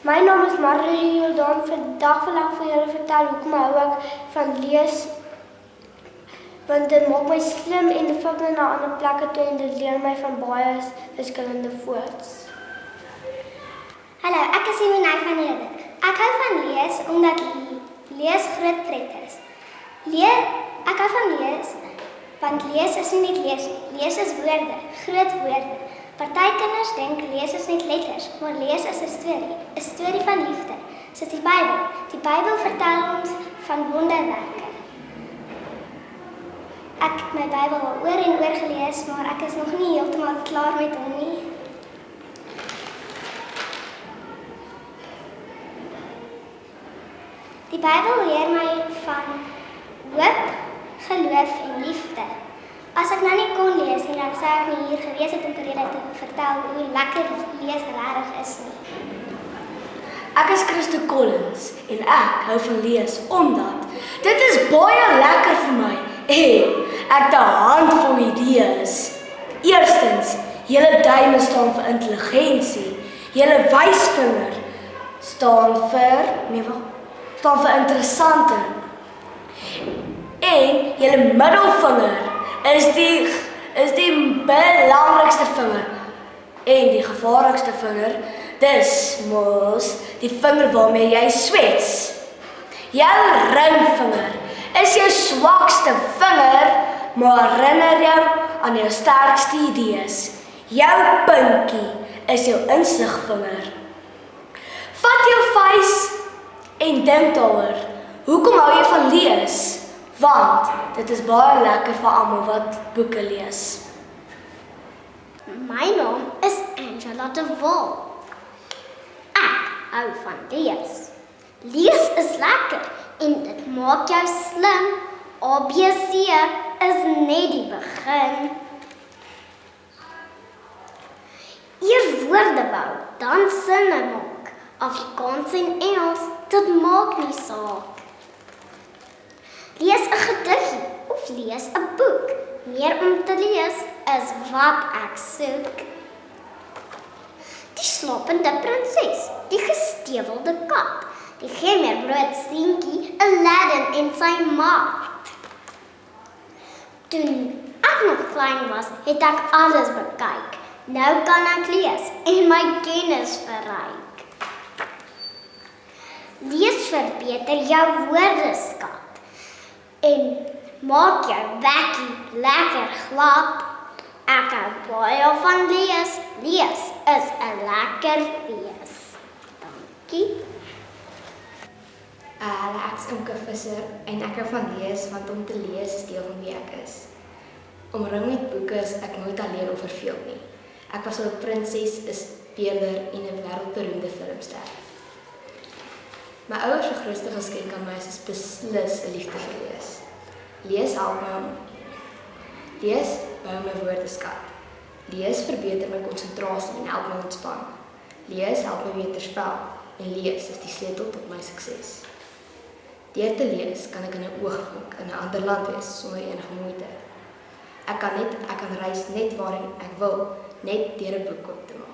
My naam is Marjorie Jordan. Vandag wil ek vir julle vertel hoekom hou ek van lees. Want dit maak my slim en dit vat my na ander plekke toe en dit leer my van baie verskillende voorts. Hallo, ek is Eminay van Heden. Ek hou van lees omdat lees groot pret is. Ek hou van lees want lees is nie net lees nie. Lees is woorde, groot woorde. Party kinders dink lees is net letters, maar lees is 'n storie van liefde, soos die Bybel. Die Bybel vertel ons van wonderwerke. Ek het my Bybel al oor en oor gelees, maar ek is nog nie heeltemal klaar met hom nie. Die Bybel leer my van hoop, geloof en liefde. As ek nou nie kon lees nie, dan sou ek nie hier gewees het om vir julle te vertel hoe lekker lees regtig is nie. Ek is Christo Collins en ek hou van lees omdat dit is baie lekker vir my en ek het 'n handvol idees. Eerstens, julle duime staan vir intelligensie, julle wysvinger staan vir interessante. En julle middelvinger is die belangrikste vinger en die gevaarlikste vinger. Dis mos die vinger waarmee jy swets. Jou ringvinger is jou swakste vinger, maar herinner jou aan jou sterkste idees. Jou pinkie is jou insigvinger. Vat jou vuis en dink daaroor. Hoekom hou jy van lees? Want dit is baie lekker vir almal wat boeke lees. My naam is Angela de Wol. Ek hou van lees. Lees is lekker en dit maak jou slim. ABC is net die begin. Eers woorde bou, dan sinne maak. Afrikaans en Engels, dit maak nie saak. Lees 'n gediggie of lees 'n boek. Meer om te lees is wat ek soek. Die slapende prinses, die gestewelde kat, die gemmerbrood seentjie, Aladdin en sy maat. Toe ek nog klein was, het ek alles bekyk. Nou kan ek lees en my kennis verryk. Lees verbeter jou woordeskat en maak jou bekkie lekker glad. Ek hou baie van lees. Lees is 'n lekker fees. Dankie. Ek is Imke Visser en ek hou van lees want om te lees is deel van wie ek is. Omring met boeke is ek nooit alleen of verveeld nie. Ek was 'n prinses, 'n speurder en 'n wêreldberoemde filmster. My ouers se grootste geskenk aan my is beslis 'n liefde vir lees. Lees help my lees bou my woordeskat. Lees verbeter my konsentrasie en help my ontspan. Lees help my beter spel en lees is die sleutel tot my sukses. Deur te lees kan ek in 'n oogwink in 'n ander land wees sonder enige moeite. Ek kan reis net waarheen ek wil, net deur 'n boek oop te maak.